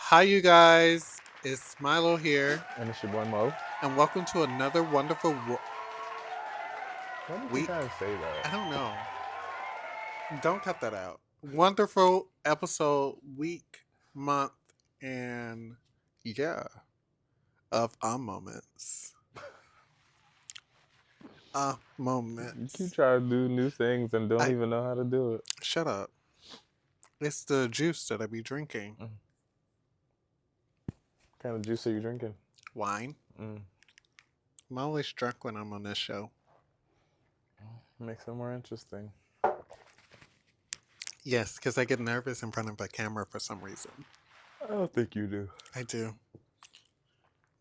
Hi, you guys. It's Milo here, And it's your boy Mo. and welcome to another wonderful Why do you keep week. trying to say that? I don't know. Don't cut that out. Wonderful episode, week, month, and yeah, of our moments. Our You keep moments. trying to do new things and don't I even know how to do it. shut up. It's the juice that I be drinking. What kind of juice are you drinking? Wine. Mm. I'm always drunk when I'm on this show. Makes it more interesting. Yes, because I get nervous in front of a camera for some reason. I don't think you do. I do.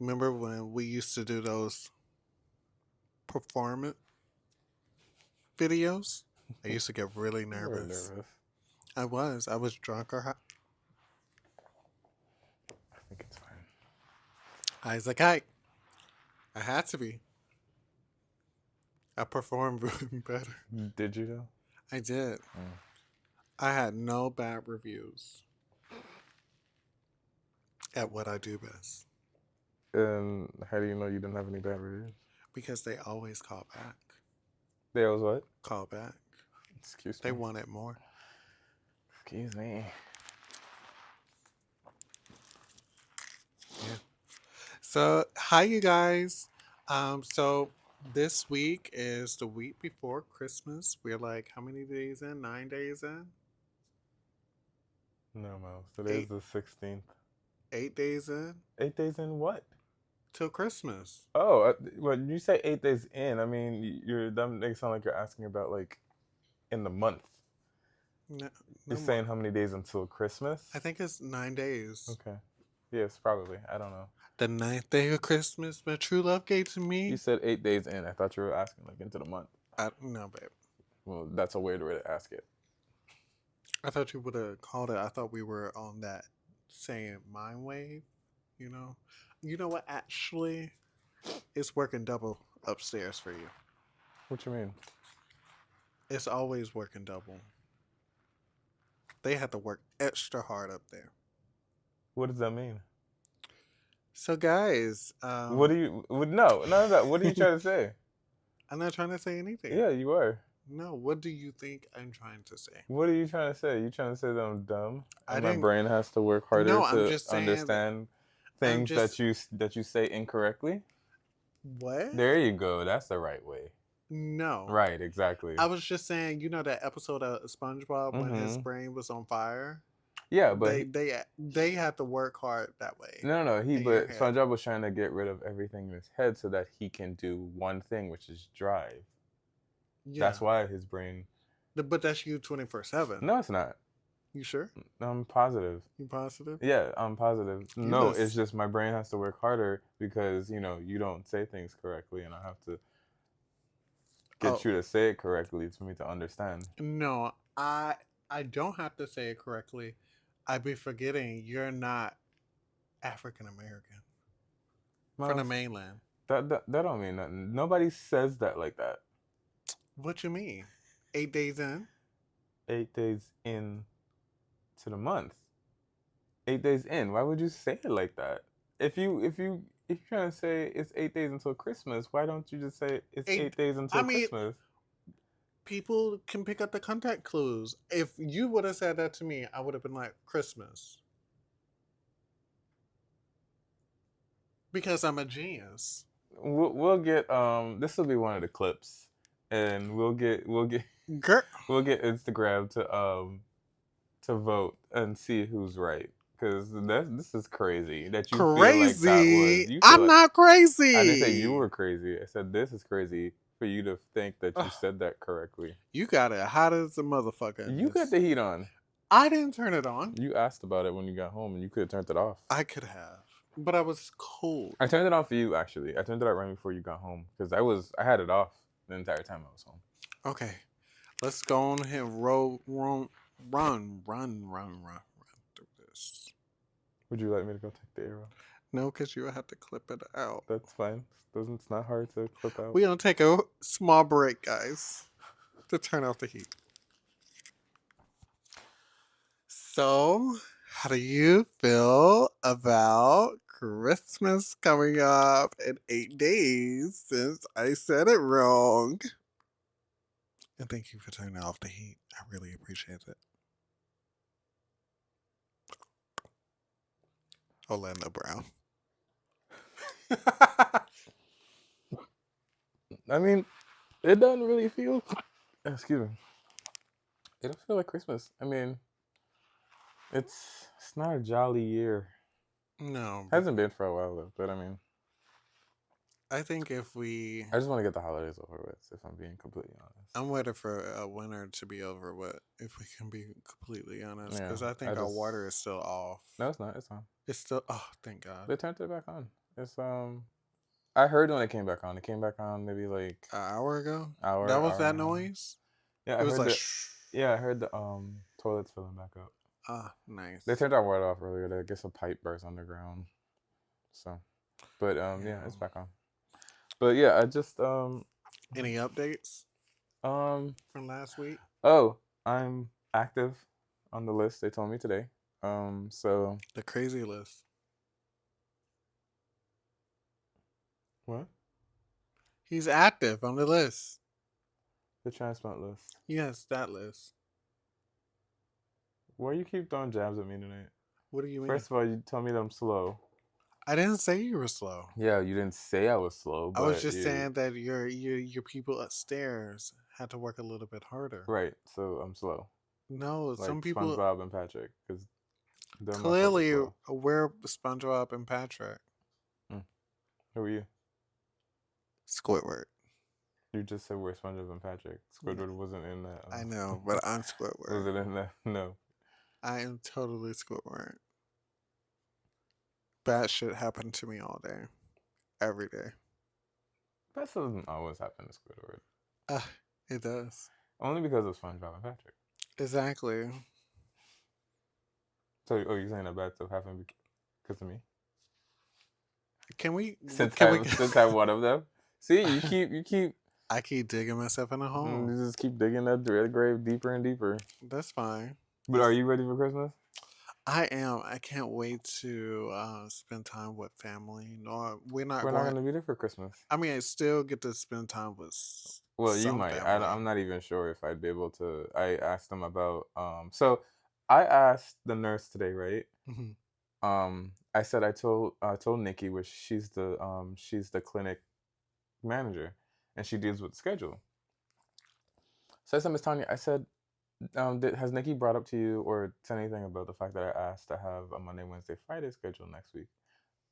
Remember when we used to do those performance videos? I used to get really You were nervous. nervous. I was. I was drunk or high. I think it's fine. I was like, I had to be. I performed better. Did you though? I did. Mm. I had no bad reviews at what I do best And how do you know you didn't have any bad reviews? because they always call back. They was what? Call back. Excuse They me. wanted more. Excuse me. Yeah. So, hi, you guys. So this week is the week before Christmas. We're like, how many days in? 9 days in? No, Mouse. Today is Eight, the 16th. 8 days in 8 days in what? till Christmas. Oh, when you say 8 days in, I mean that makes it sound like you're asking about like in the month. No, You're no more. saying how many days until Christmas? I think it's 9 days. Okay. Yes, probably. I don't know. The ninth day of Christmas, my true love gave to You me. said 8 days in. I thought you were asking like into the month. No, babe. Well, that's a weird way to ask it. I thought you would have called it. I thought we were on that saying mind wave. You know. You know what? Actually, it's working double upstairs for you. What you mean? It's always working double. They have to work extra hard up there. What does that mean? So, guys, What do you? No, no. What are you trying to say? I'm not trying to say anything. Yeah, you are. No, what do you think I'm trying to say? What are you trying to say? You trying to say that I'm dumb I and my didn't. brain has to work harder No, I'm to just saying that. understand I'm things just. that you say incorrectly? What? There you go. That's the right way. No. Right, exactly. I was just saying, you know that episode of SpongeBob when his Mm-hmm. brain was on fire? Yeah, They had to work hard that way no. in your But head. SpongeBob was trying to get rid of everything in his head so that he can do one thing, which is drive. Yeah. That's why his brain. But that's you 24/7. No, it's not. You sure? I'm positive. You positive? Yeah, I'm positive. You No, just it's just my brain has to work harder because you don't say things correctly, and I have to oh get you to say it correctly for me to understand. no, I don't have to say it correctly. I be forgetting you're not African American from the Miles, mainland. that don't mean nothing. Nobody says that like that. What you mean? 8 days in? 8 days in to the month. 8 days in. Why would you say it like that? If you're trying to say it's 8 days until Christmas, why don't you just say it's Eight. 8 days I until mean, Christmas? people can pick up the contact clues. If you would have said that to me, I would have been like Christmas because I'm a genius. We'll get this will be one of the clips, and Girl, we'll get Instagram to vote and see who's right. Because this is crazy that you feel like that was crazy. you feel I'm like not I didn't say you crazy. were crazy. I said this is crazy for you to think that you Ugh, said that correctly. you got it hot as a motherfucker in You got this. the heat on. I didn't turn it on. You asked about it when you got home, and you could have turned it off. I could have, but I was cold. I turned it on for you actually. I turned it on right before you got home because I had it off the entire time I was home. Okay, let's go on and run through this. Would you like me to go take the arrow? No, because you have to clip it out. That's fine. It's not hard to clip out. We're gonna take a small break, guys, to turn off the heat. So, How do you feel about Christmas coming up in 8 days since I said it wrong? And thank you for turning off the heat. I really appreciate it. Orlando Brown. I mean, it doesn't really feel. Excuse me. It don't feel like Christmas. I mean, it's not a jolly year. No, Hasn't been for a while though. But I mean, I think if we. I just want to get the holidays over with. If I'm being completely honest. I'm waiting for a winter to be over with, if we can be completely honest, Yeah, because I I think our just. water is still off. No, it's not. It's on. It's still. Oh, thank God. They turned it back on. It's. I heard when it came back on. It came back on maybe like An hour ago? hour, That was hour and that a half. noise? Yeah, It I was heard like, the. shh. Yeah, I heard the toilets filling back up. Ah, They nice. turned our water off earlier. I guess a pipe burst underground. So, but yeah, it's Yeah. back on. But yeah, I just Any updates um from last week? oh, I'm active on the list. They told me today. So The crazy list. what? He's active on the list. The transplant list. Yes, that list. Why you keep throwing jabs at me tonight? What do you mean? First of all, you tell me that I'm slow. I didn't say you were slow. Yeah, you didn't say I was slow, I was but just you saying that your people upstairs had to work a little bit harder. right. So I'm slow, No, some like people SpongeBob and Patrick, because they're motherfuckers clearly slow. we're SpongeBob and Patrick. Mm. Who are you? Squidward. You just said we're SpongeBob and Patrick. Squidward wasn't in that. I know, but I'm Squidward. Was it in that? No. I am totally Squidward. Bad shit happened to me all day, every day. That doesn't always happen to Squidward. Uh, it does. Only because of SpongeBob and Patrick. Exactly. So, oh, you're saying that bad stuff happened because of me? Can we? Since Can we? I'm one of them. See, you keep I keep digging myself in a hole. you just keep digging that grave deeper and deeper. That's fine. But are you ready for Christmas? I am. I can't wait to spend time with family. No, we're not We're not going. gonna be there for Christmas. I mean, I still get to spend time with Well, you some might. family. I'm not even sure if I'd be able to. I asked them about. So I asked the nurse today, right? Mhm. I said I told Nikki, which she's the clinic manager, and she deals with the schedule. So I said, Miss Tanya, I said, has Nikki brought up to you or said anything about the fact that I asked to have a Monday, Wednesday, Friday schedule next week?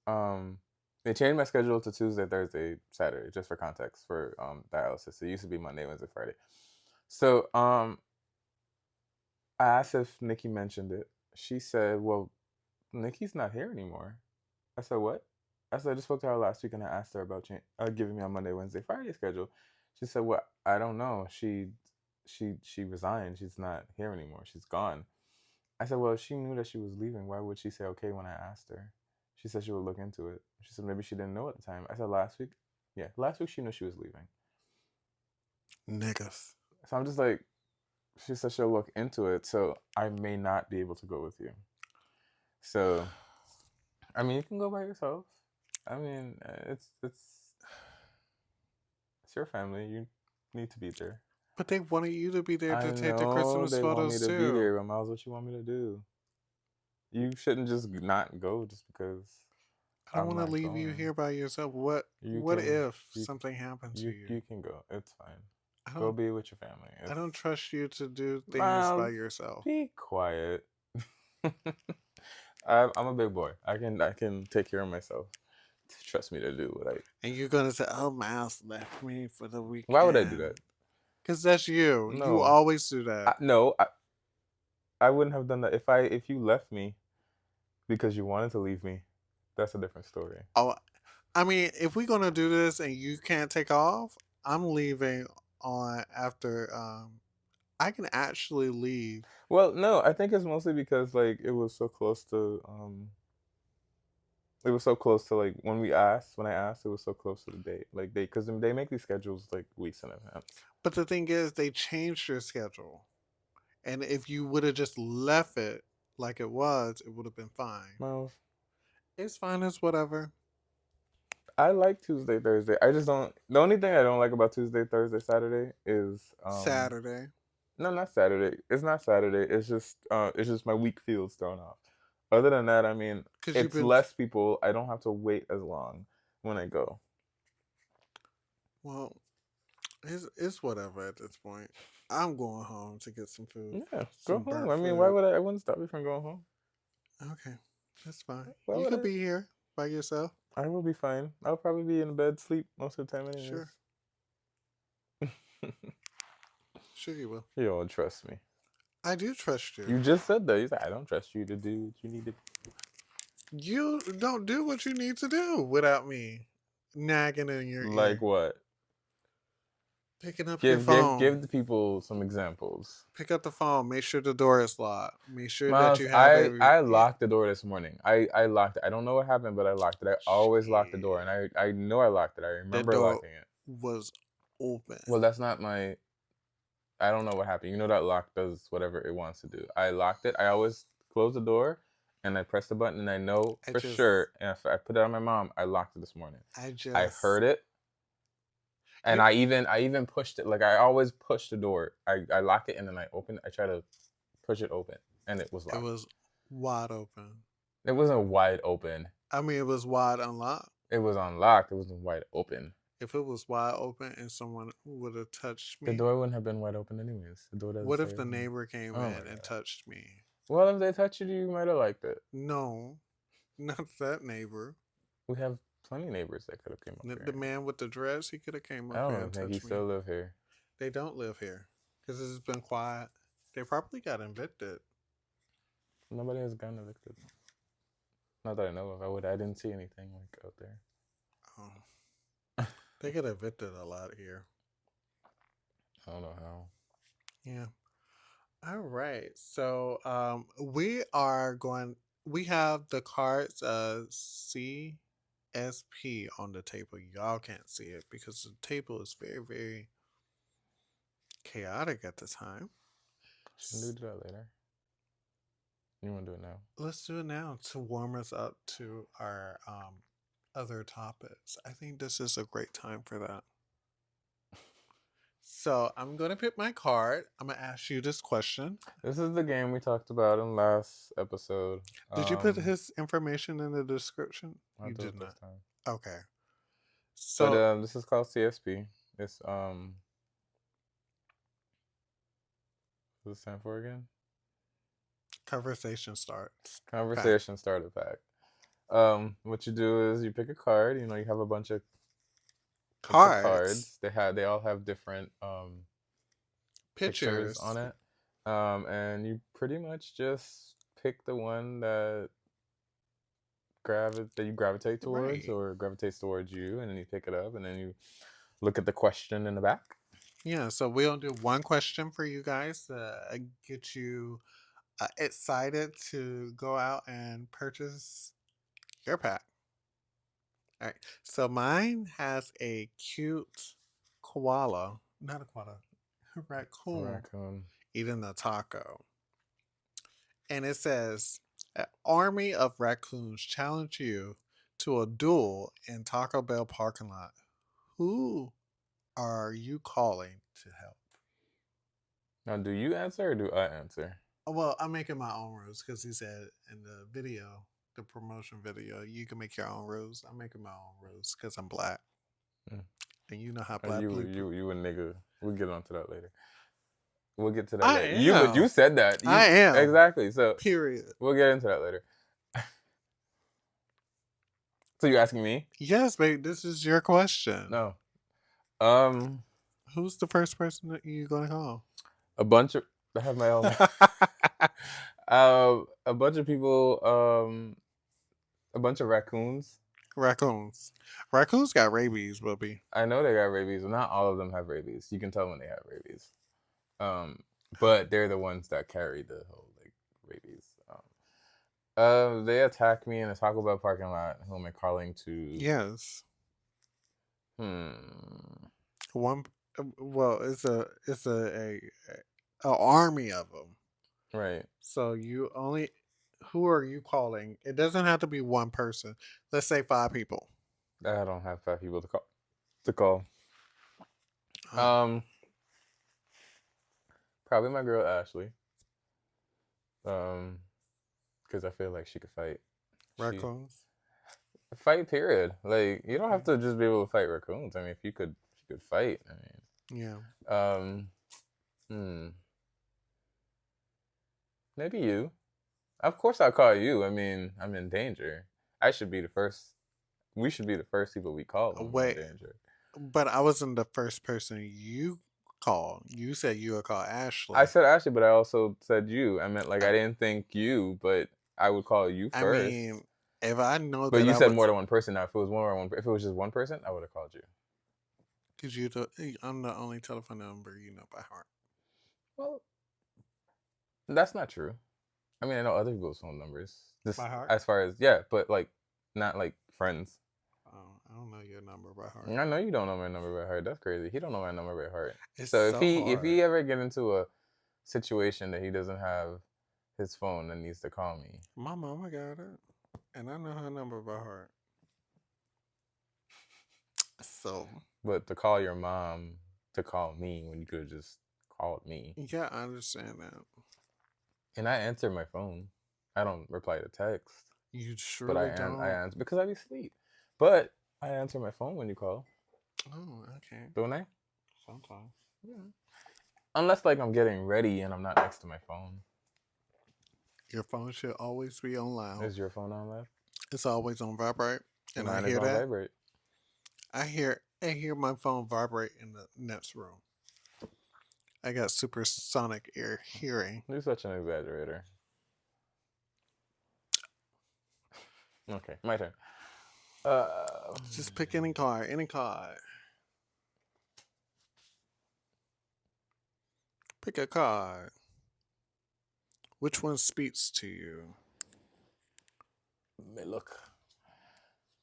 Um, they changed my schedule to Tuesday, Thursday, Saturday, just for context for dialysis. It used to be Monday, Wednesday, Friday. So I asked if Nikki mentioned it. She said, "Well, Nikki's not here anymore." I said, "What?" I said, "I just spoke to her last week and I asked her about giving me a Monday, Wednesday, Friday schedule." She said, "Well, I don't know. She resigned. She's not here anymore. She's gone." I said, "Well, if she knew that she was leaving, why would she say okay when I asked her?" She said she would look into it. She said maybe she didn't know at the time. I said last week. Yeah, last week she knew she was leaving. Niggas. So I'm just like, she said she'll look into it. So I may not be able to go with you. So, I mean, you can go by yourself. I mean, it's your family. You need to be there. But they wanted you to be there I to take the know Christmas they want me photos to be too. there, but Miles, what you want me to do? You shouldn't just not go just because I don't I'm want to not leave you going. here by yourself. What? You What can if you something happened to you you? you can go. It's fine. I Go don't. be with your family. I It's don't trust you to do things by Miles. yourself. Be quiet. I'm a big boy. I can take care of myself. Trust me to do what I. And you're gonna say, "Oh, Miles left me for the Why would I do that? weekend," because that's you. You No, always do that. no. I wouldn't have done that if you left me because you wanted to leave me. That's a different story. Oh, I mean, if we're gonna do this and you can't take off, I'm leaving on after. I can actually leave. Well, no, I think it's mostly because like it was so close to like when I asked it was so close to the date. Like because they make these schedules like weeks in advance. But the thing is, they changed your schedule, and if you would have just left it, like it was, it would have been fine. Miles, It's fine as whatever. I like Tuesday, Thursday. I just don't. The only thing I don't like about Tuesday, Thursday, Saturday is Saturday. no, not Saturday. It's not Saturday. It's just my week feels thrown off. Other than that, I mean, Because you've it's been, less people. I don't have to wait as long when I go. well, it's whatever at this point. I'm going home to get some food, Yeah, go some home. burnt I mean, why food. would I? I wouldn't stop you from going home. Okay, that's fine. Why You would could I? be here by yourself. I will be fine. I'll probably be in bed, sleep most of the time, anyways. Sure, sure you will. You don't trust me. I do trust you. You just said that. You said I don't trust you to do what you need to. You don't do what you need to do without me nagging in your Like ear. what? Picking up your Give phone. the people some examples. Pick up the phone. Make sure the door is locked. Make sure that Miles, you have every. I locked the door this morning. I locked it. I don't know what happened, but I locked it. I always lock the door, and Shit. I know I locked it. I That remember door locking it. was open. Well, that's not my. I don't know what happened. You know that lock does whatever it wants to do. I locked it. I always close the door, and I press the button, and I know I for just, sure. And if I put it on my mom, I locked it this morning. I I just, heard it, and you. I even pushed it. Like I always push the door. I lock it, and then I open. I try to push it open, and it was It locked. was wide open. It wasn't wide open. I mean, it was wide unlocked. It was unlocked. It wasn't wide open. If it was wide open and someone would have touched The me, door wouldn't have been wide open anyways. The door doesn't what say if the open. neighbor came Oh my in and god. touched me? Well, if they touched you, you might have liked it. No, not that neighbor. We have plenty of neighbors that could have came up The here. man with the dress, he could have came I up here don't and think he touched me. still live here. They don't live here because it's been quiet. They probably got evicted. Nobody has gotten evicted. Not that I know of. I didn't see anything like out there. They get evicted a lot here. I don't know how. Yeah. All right. So we are going. We have the cards CSP on the table. Y'all can't see it because the table is very very chaotic at the time. Should we do that later? You want to do it now? Let's do it now to warm us up to our other topics. I think this is a great time for that. So I'm going to pick my card. I'm going to ask you this question. This is the game we talked about in last episode. Did you put his information in the description? I'll You do did it not. this time. Okay. But So this is called CSP. It's what does it stand for again? conversation starts. Conversation starter pack. What you do is you pick a card. You know, you have a bunch of Cards. They all have different pictures Pictures. on it. And you pretty much just pick the one that you gravitate towards Right. or gravitates towards you, and then you pick it up, and then you look at the question in the back. Yeah, so we'll do one question for you guys to get you excited to go out and purchase your pack. All right. So mine has a cute koala, not a koala, a A raccoon raccoon. eating a taco. And it says, an army of raccoons challenge you to a duel in Taco Bell parking lot. Who are you calling to help? Now, do you answer or do I answer? Well, I'm making my own rules because he said in the video, the promotion video, you can make your own rules. I'm making my own rules because I'm black. Mm. And you know how Or black people. you a nigga. We'll get onto that later. We'll get to that I later. am. You said that. I am. Exactly. So Period. we'll get into that later. So you're asking me? Yes, babe. This is your question. No. Who's the first person that you're gonna call? A bunch of I have my own. A bunch of people. A bunch of raccoons. Raccoons. Raccoons got rabies, Bubby. I know they got rabies, but not all of them have rabies. You can tell when they have rabies. But they're the ones that carry the whole like rabies. They attacked me in a Taco Bell parking lot. Who am I calling to? Yes. Hmm. One. Well, it's a army of them. Right. So you only Who are you calling? It doesn't have to be one person. Let's say 5 people. I don't have 5 people to call. To call. Oh, Um, Probably my girl Ashley. Because I feel like she could fight. She raccoons. fight. Period. Like you don't Okay. have to just be able to fight raccoons. I mean, if you could fight. I Yeah. mean, hmm, maybe you. Of course, I'll call you. I mean, I'm in danger. I should be the first. We should be the first people we call when we're in Wait, danger. but I wasn't the first person you called. You said you would call I Ashley. said Ashley, but I also said you. I meant like I didn't think you, but I would call you I first. mean, if I know But that you I said more was, than one person. Now, if it was if it was just one person, I would have called you. because I'm the only telephone number you know by heart. Well, that's not true. I mean, I know other people's phone numbers. Just By heart? as far as yeah, but like not like friends. Oh, I don't know your number by heart. I know you don't know my number by heart. That's crazy. He don't know my number by heart. It's So so if hard. he ever get into a situation that he doesn't have his phone and needs to call me, My mama got it, and I know her number by heart. So, but to call your mom to call me when you could have just called me, yeah, I understand that. and I answer my phone. I don't reply to text, You but surely I don't. answer because I be asleep. But I answer my phone when you call, Oh, okay. don't I? Sometimes. Yeah. Unless like I'm getting ready and I'm not next to my phone. Your phone should always be on loud. Is your phone on loud? It's always on vibrate, and I Mine is hear on that. vibrate. I hear my phone vibrate in the next room. I got supersonic ear hearing. You're such an exaggerator. Okay, my turn. Uh, Just pick any card, any card. Pick a card. Which one speaks to you? let me look.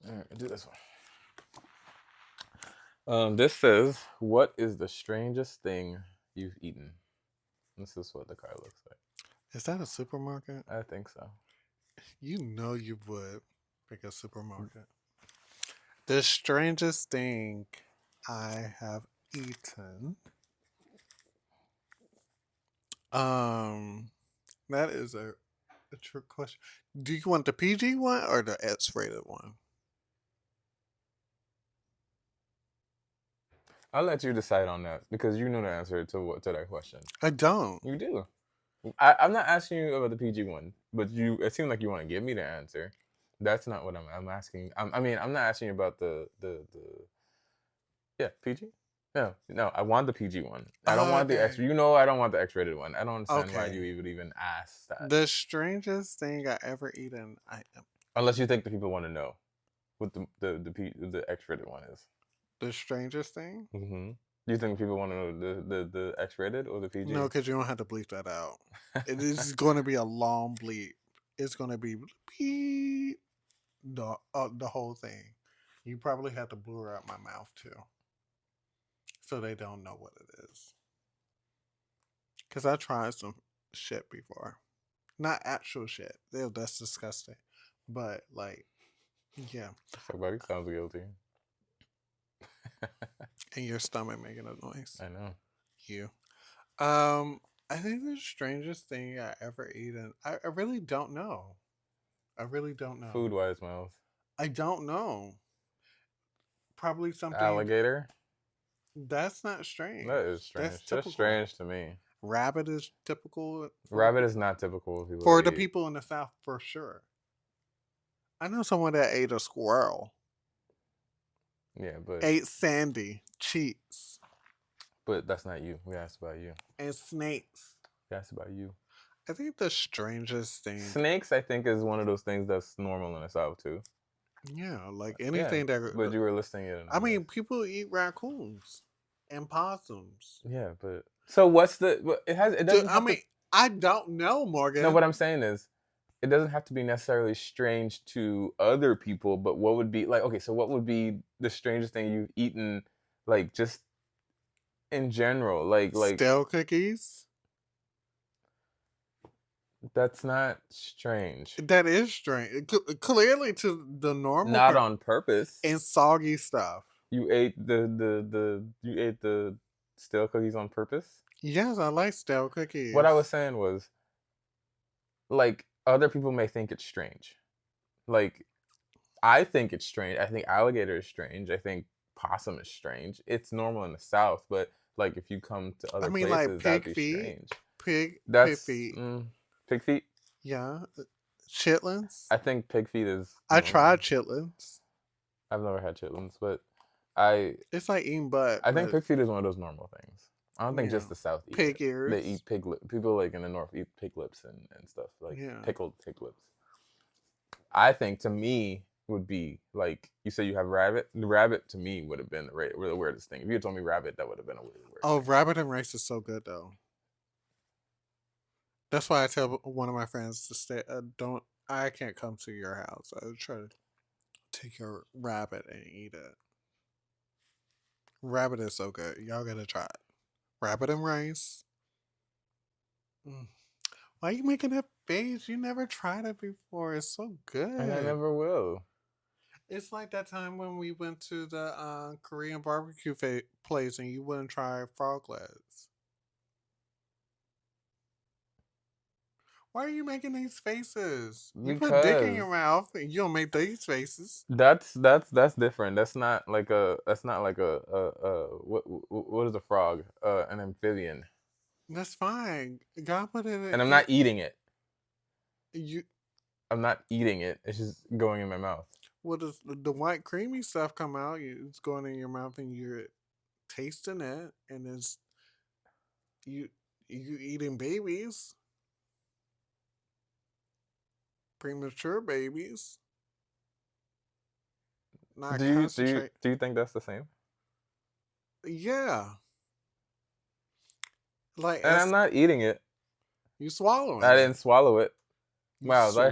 All right, do this one. This says, "What is the strangest thing you've eaten?" This is what the card looks like. Is that a supermarket? I think so. You know you would pick a supermarket. The strangest thing I have eaten. Um, that is a trick question. Do you want the PG one or the X-rated one? I'll let you decide on that because you know the answer to that question. I don't. You do. I'm not asking you about the PG one, but you. It seems like you want to give me the answer. That's not what I'm asking. I mean, I'm not asking you about the yeah PG. No, no, I want the PG one. I don't Oh, want the okay. X. You know, I don't want the X-rated one. I don't understand why Okay. you would even ask that. The strangest thing I ever eaten. Unless you think the people want to know what the X-rated one is. The strangest thing? Mm-hmm. Do you think people want to know the X-rated or the PG? No, because you don't have to bleep that out. It is going to be a long bleep. It's going to be beep, the whole thing. You probably have to blur out my mouth too, so they don't know what it is. Because I tried some shit before, not actual shit. Ew, that's disgusting. But like, yeah, Somebody sounds guilty. and your stomach making a noise. I know. You. Um, I think the strangest thing I ever eaten. I really don't know. I really don't know. Food wise, Miles. I don't know. Probably something Alligator? that's not strange. That is That's strange. That's typical. strange to me. Rabbit is typical Rabbit is not typical of people for to the eat. people in the South for sure. I know someone that ate a squirrel, Yeah, ate sandy cheeks, but that's not you. We asked about you. and snakes. We asked about you. I think the strangest thing, Snakes, I think, is one of those things that's normal in the South too. yeah, like Yeah, anything but you were listing it. I mean, people eat raccoons and possums. Yeah, but so what's the? It has. It doesn't I have mean, to. I don't know, Morgan. No, what I'm saying is, it doesn't have to be necessarily strange to other people. But what would be like? Okay, so what would be the strangest thing you've eaten, like just in general, like Stale cookies. That's not strange. That is strange. Clearly, to the normal Not on purpose. and soggy stuff. You ate you ate the stale cookies on purpose. Yes, I like stale cookies. What I was saying was, like, other people may think it's strange. Like, I think it's strange. I think alligator is strange. I think possum is strange. It's normal in the South, but like if you come to other like places, that'd pig be feet. strange. Pig That's feet. pig feet. Yeah, chitlins. I think pig feet is. I tried chitlins. I've never had chitlins, but It's like eating butt. I think pig feet is one of those normal things. I don't think just the South eat pig it. ears. They eat pig lip. People like in the North eat pig lips and stuff like pickled pig lips. I think to me would be like you say you have rabbit. The rabbit to me would have been the weirdest thing. If you had told me rabbit, that would have been a weird. Oh, rabbit and rice is so good though. That's why I tell one of my friends to stay. Don't. I can't come to your house. I try to take your rabbit and eat it. Rabbit is so good. Y'all gotta try it. Rabbit and rice. Why are you making that face? You never tried it before. It's so good. And I never will. It's like that time when we went to the Korean barbecue place and you wouldn't try frog legs. Why are you making these faces? You put dick in your mouth and you don't make these faces. That's different. That's not like a what is a frog? An amphibian. That's fine. God put it in. And I'm not eating it. You. I'm not eating it. It's just going in my mouth. Well, the white creamy stuff come out. It's going in your mouth and you're tasting it, and it's you eating babies. Premature babies. Not do you think that's the same? Yeah. Like, and I'm not eating it. You swallowing? I didn't swallow it. Miles, I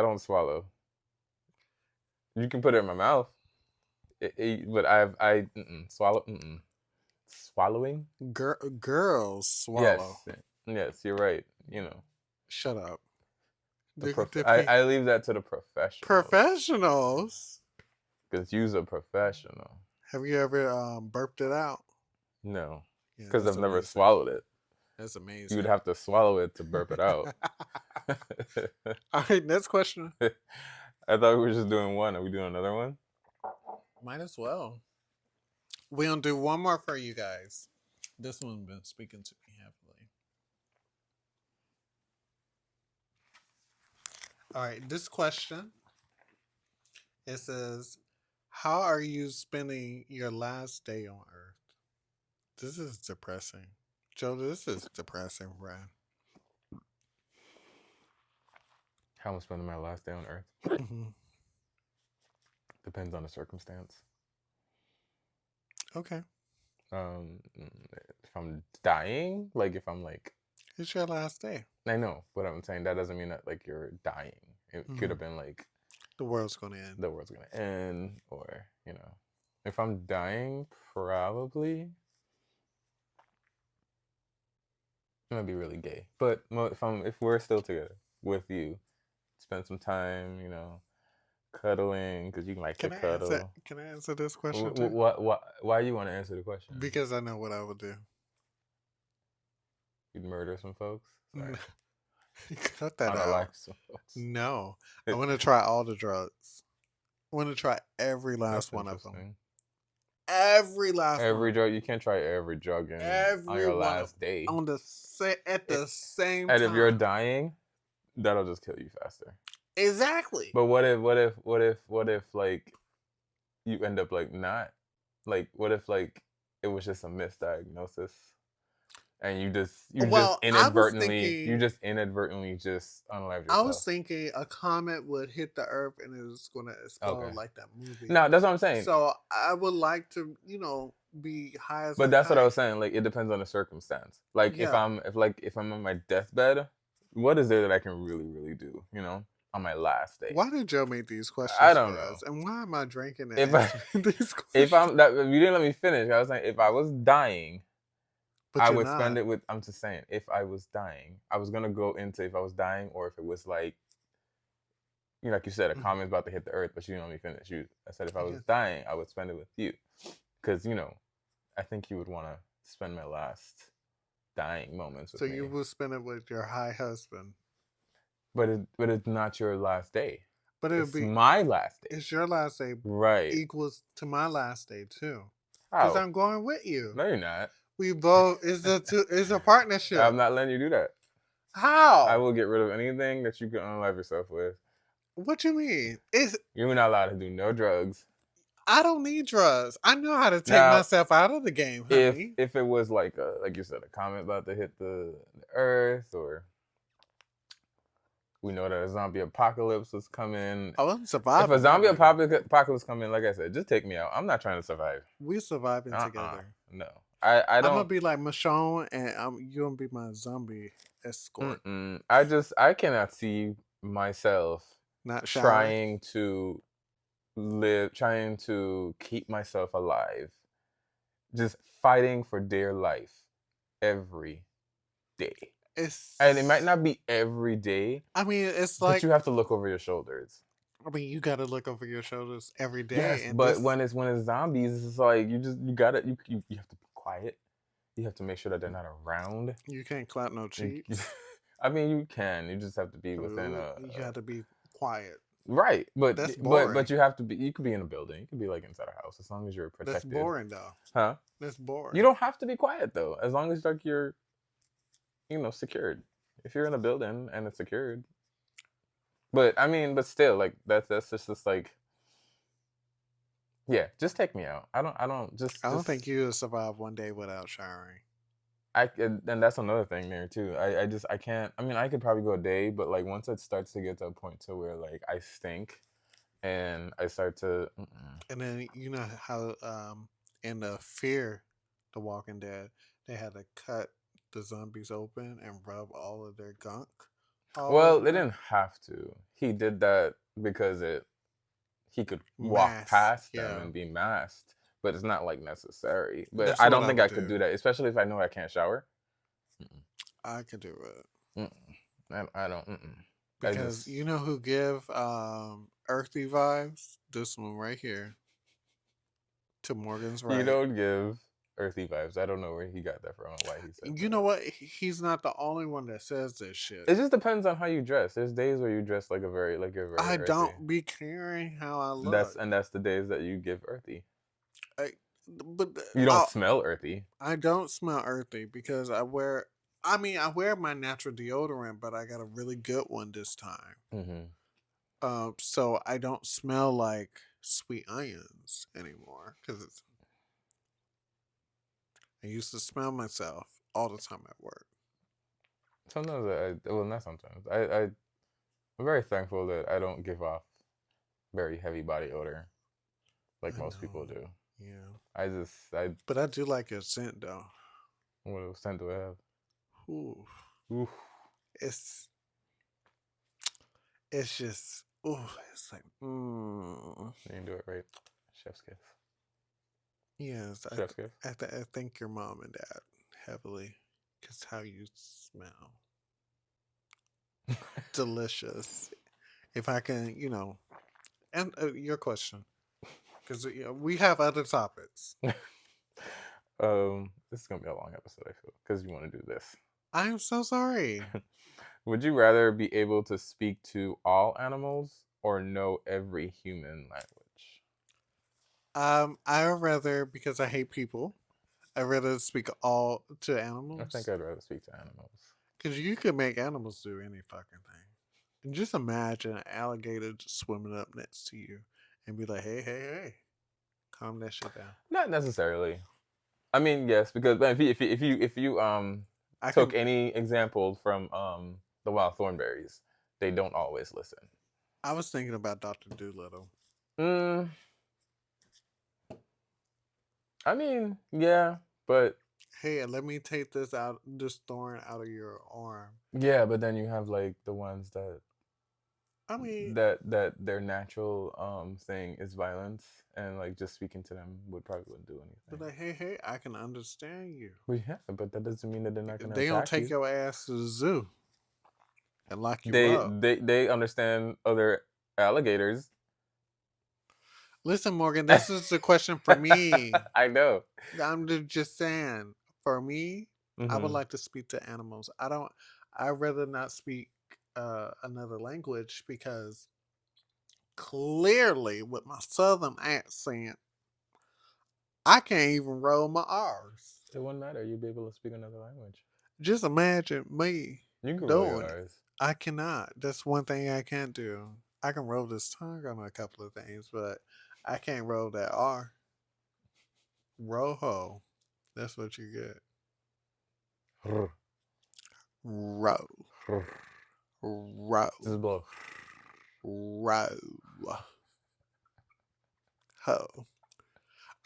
don't swallow. You can put it in my mouth, but swallow. Swallowing. Girls swallow. Yes, you're right. You know. Shut up. I leave that to the professionals. Professionals? Because you're a professional. Have you ever burped it out? No. Because I've never swallowed it. That's amazing. You'd have to swallow it to burp it out. All right, next question. I thought we were just doing one. Are we doing another one? Might as well. We're going to do one more for you guys. This one's been speaking to me heavily. All right, this question, it says, how are you spending your last day on Earth? This is depressing. Joe, this is depressing, Brian. How I'm spending my last day on Earth? Depends on the circumstance. Okay. If I'm dying, like if I'm like... It's your last day. I know, but I'm saying that doesn't mean that like you're dying. It could have been like... The world's going to end. The world's going to end, or, you know. If I'm dying, probably... I'm going to be really gay. But if we're still together with you, spend some time, you know, cuddling, because you like to cuddle. Can I answer this question too? Why do you want to answer the question? Because I know what I would do. You'd murder some folks? Sorry. Cut that out. No. I want to try all the drugs. I want to try every last one of them. Every drug. You can't try every drug on your last day. At the same time. And if you're dying, that'll just kill you faster. Exactly. But what if like you end up like not, like what if like it was just a misdiagnosis and you just inadvertently unalive yourself? I was thinking a comet would hit the Earth and it was going to explode like that movie. No, that's what I'm saying. So I would like to, you know, be high as. But that's what I was saying. Like it depends on the circumstance. Like if I'm on my deathbed, what is there that I can really, really do? You know, on my last day. Why did Joe make these questions? I don't know. And why am I drinking these questions? If you didn't let me finish, I was saying if I was dying, But I you're would spend not. it with. I'm just saying, if I was dying, I was gonna go into if I was dying or if it was like, like you said, a Mhm. comment's about to hit the earth, but you know me finish. I said if I was Yeah. dying, I would spend it with you, because I think you would want to spend my last dying moments So with you me. will spend it with your high husband. But it's not your last day. But it would It's be my last day. it's your last day Right. equals to my last day too. Because How? I'm going with you. No, you're not. We both it's a partnership. I'm not letting you do that. I How? will get rid of anything that you can unalive yourself with. What you mean? It's You're not allowed to do no drugs. I don't need drugs. I know how to take Now, myself out of the game, if honey. if it was like you said, a comet about to hit the earth, or we know that a zombie apocalypse was coming. I wasn't If a surviving that, zombie baby. apocalypse come in, like I said, just take me out. I'm not trying to survive. We surviving together. No. I I'm gonna don't. be like Michonne, and you gonna be my zombie escort. I cannot see myself Not showering. trying to keep myself alive, just fighting for dear life every day. And it might It's. not be every day, I mean, it's but like. you have to look over your shoulders. I mean, you gotta look over your shoulders every day, Yes, and but this. when it's zombies, it's like you gotta you have to be quiet. You have to make sure that they're not around. You can't clap no cheeks. I mean, you can. You just have to be within Ooh, you a have to be quiet. right. But That's but boring. but you have to be. You could be in a building. You could be like inside a house as long as you're That's protected. boring, though. Huh? That's You boring. don't have to be quiet though, as long as like you're secured. If you're in a building and it's secured. But I mean, but still, like that's just like, yeah, just take me out. I don't I don't just think you would survive one day without showering. and that's another thing there too. I can't. I mean, I could probably go a day, but like once it starts to get to a point to where like I stink, and I start to. And then you know how in the Fear, The Walking Dead, they had to cut the zombies open and rub all of their gunk all Well, over they them. didn't have to. He did that because he could walk Mass, past them yeah. and be masked, but it's not like necessary. But That's I what don't I think would I could do. do that, especially if I know I can't shower. I could do it Mm-mm. I don't. Mm-mm. I because just you know who give earthy vibes. This one right here to Morgan's you right. don't give earthy vibes. I don't know where he got that from and why he said You know that. what? He's not the only one that says this shit. It just depends on how you dress. There's days where you dress like you're very I earthy. don't be caring how I That's look. and that's the days that you give earthy. I, but You don't smell earthy. I don't smell earthy because I wear. I mean, I wear my natural deodorant, but I got a really good one this time. Mm-hmm. So I don't smell like sweet onions anymore because I used to smell myself all the time at work. Sometimes well, not sometimes. I'm very thankful that I don't give off very heavy body odor like I most people know, do. yeah, I but I do like your scent though. what scent do I have? Ooh, Oof. it's it's just ooh, it's like You didn't do it right. Chef's kiss. yes. Chef's kiss. I thank your mom and dad heavily because how you smell delicious. If I can, and your question because we have other topics. This is gonna be a long episode. I feel because you want to do this. I am so sorry. Would you rather be able to speak to all animals or know every human language? I would rather because I hate people. I'd rather speak all to I think animals I'd rather speak to animals. because you could make animals do any fucking thing. And just imagine an alligator just swimming up next to you and be like, "Hey, hey, hey, calm that shit down." Not necessarily. I mean, yes, because if you I took can. any example from the Wild Thornberries, they don't always listen. I was thinking about Doctor Doolittle. Mm, I mean, yeah, but Hey, let me take this thorn out of your arm. yeah, but then you have like the ones that I mean, that their natural thing is violence, and like just speaking to them probably wouldn't do but anything. like, hey, I can understand you. Well, yeah, but that doesn't mean that they're not gonna They don't attack take you. your ass to the zoo and lock you They up. they they understand other alligators. Listen, Morgan, this is a question for me. I know. Just saying, for me, I would Hmm. like to speak to animals. I don't. I'd rather not speak another language because clearly, with my southern accent, I can't even roll my R's. It wouldn't matter. You'd be able to speak another language. Just imagine me You can roll your doing it. R's. I cannot. That's one thing I can't do. I can roll this tongue on a couple of things, but I can't roll that R. Rojo. That's what you get. Row. Row. Just blow. Row. Ho.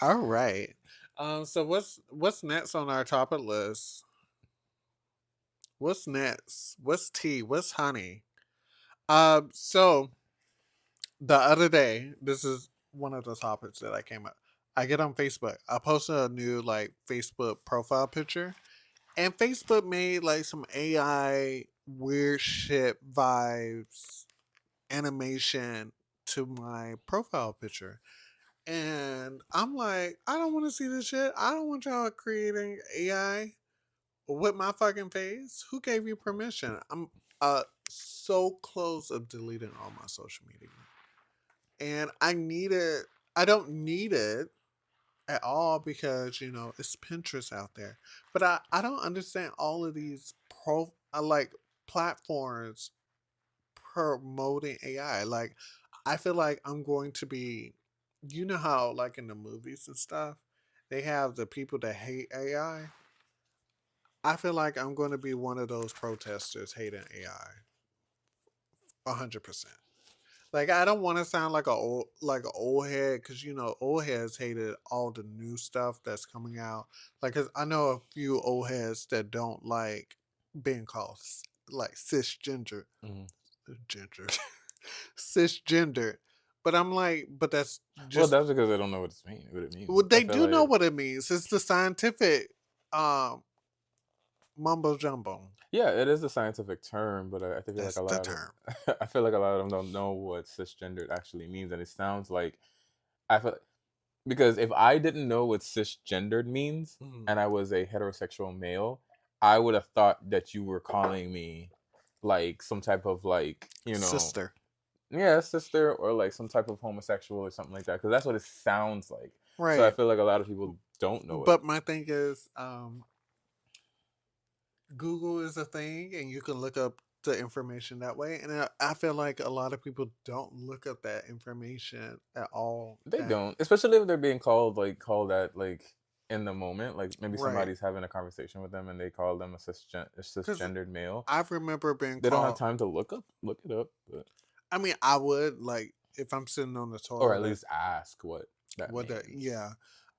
All right. So what's next on our topic list? What's next? What's tea? What's honey? So the other day, this is one of the topics that I came up. I get on Facebook. I posted a new like Facebook profile picture, and Facebook made like some AI weird shit vibes animation to my profile picture. And I'm like, I don't want to see this shit. I don't want y'all creating AI with my fucking face. Who gave you permission? I'm so close of deleting all my social media. And I need it. I don't need it at all because, it's Pinterest out there. But I don't understand all of these like platforms promoting AI. Like, I feel like I'm going to be, how like in the movies and stuff, they have the people that hate AI. I feel like I'm going to be one of those protesters hating AI, 100%. Like, I don't want to sound like an old head because old heads hated all the new stuff that's coming out. Like, 'cause I know a few old heads that don't like being called like cisgender, Hmm. gender, cisgender. But I'm like, but that's Well, just that's because I don't know what it means. well, I they feel do know like what it means. It's the scientific um mumbo jumbo. yeah, it is a scientific term, but I feel like That's a the lot of term. I feel like a lot of them don't know what cisgendered actually means, and it sounds like I feel because if I didn't know what cisgendered means Mm. and I was a heterosexual male, I would have thought that you were calling me like some type of like Sister. yeah, sister or like some type of homosexual or something like that because that's what it sounds like. So I Right. feel like a lot of people don't know it. But my thing is, Google is a thing, and you can look up the information that way. And I feel like a lot of people don't look up that information at all. They And don't, especially if they're being called that like in the moment. Like maybe right, somebody's having a conversation with them and they call them a because cisgendered male. I remember being They don't have called. time to look it up, I mean, I would like if I'm sitting on the or at toilet. least ask what that What the means. yeah,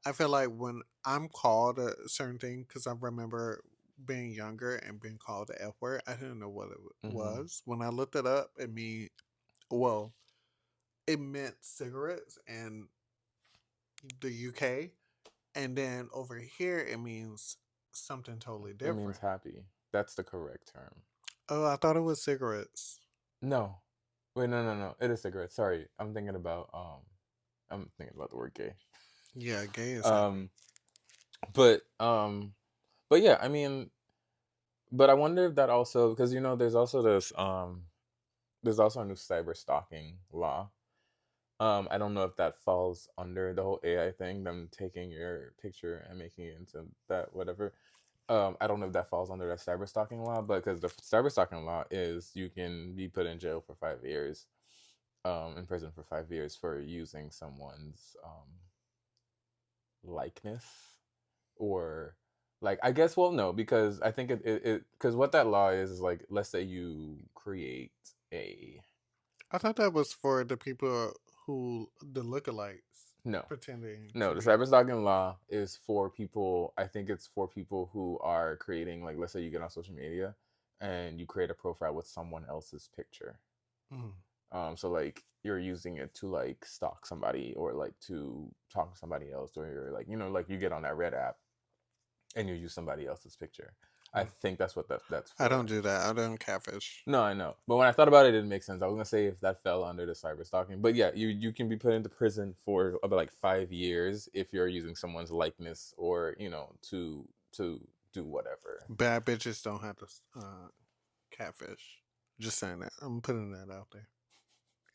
I feel like when I'm called a certain thing because I remember being younger and being called the F word. I didn't know what it Hmm. was. When I looked it up, well, it meant cigarettes in the UK, and then over here it means something totally It means different. happy. That's the correct term. Oh, I thought it was cigarettes. No, wait, no. It is cigarette. Sorry, I'm thinking about the word gay. Yeah, gay is happy. Um, but but yeah, I mean, but I wonder if that also because there's also a new cyber stalking law. I don't know if that falls under the whole AI thing, them taking your picture and making it into that whatever. I don't know if that falls under that cyber stalking law, but because the cyber stalking law is you can be put in jail for 5 years, in prison for 5 years for using someone's likeness or like I guess well no because I think it because what that law is like let's say you create a I thought that was for the people who the lookalikes no. pretending No, to the be. cyber stalking law is for people. I think it's for people who are creating, like, let's say you get on social media and you create a profile with someone else's picture. Mm. So like you're using it to like stalk somebody or like to talk to somebody else, or you're like, like you get on that red app and you use somebody else's picture. I think that's what that's I don't for. do that. I don't catfish. No, I know. But when I thought about it, it didn't make sense. I was gonna say if that fell under the cyber stalking. But yeah, you can be put into prison for about like 5 years if you're using someone's likeness or, to do whatever. Bad bitches don't have to catfish. Just saying that. I'm putting that out there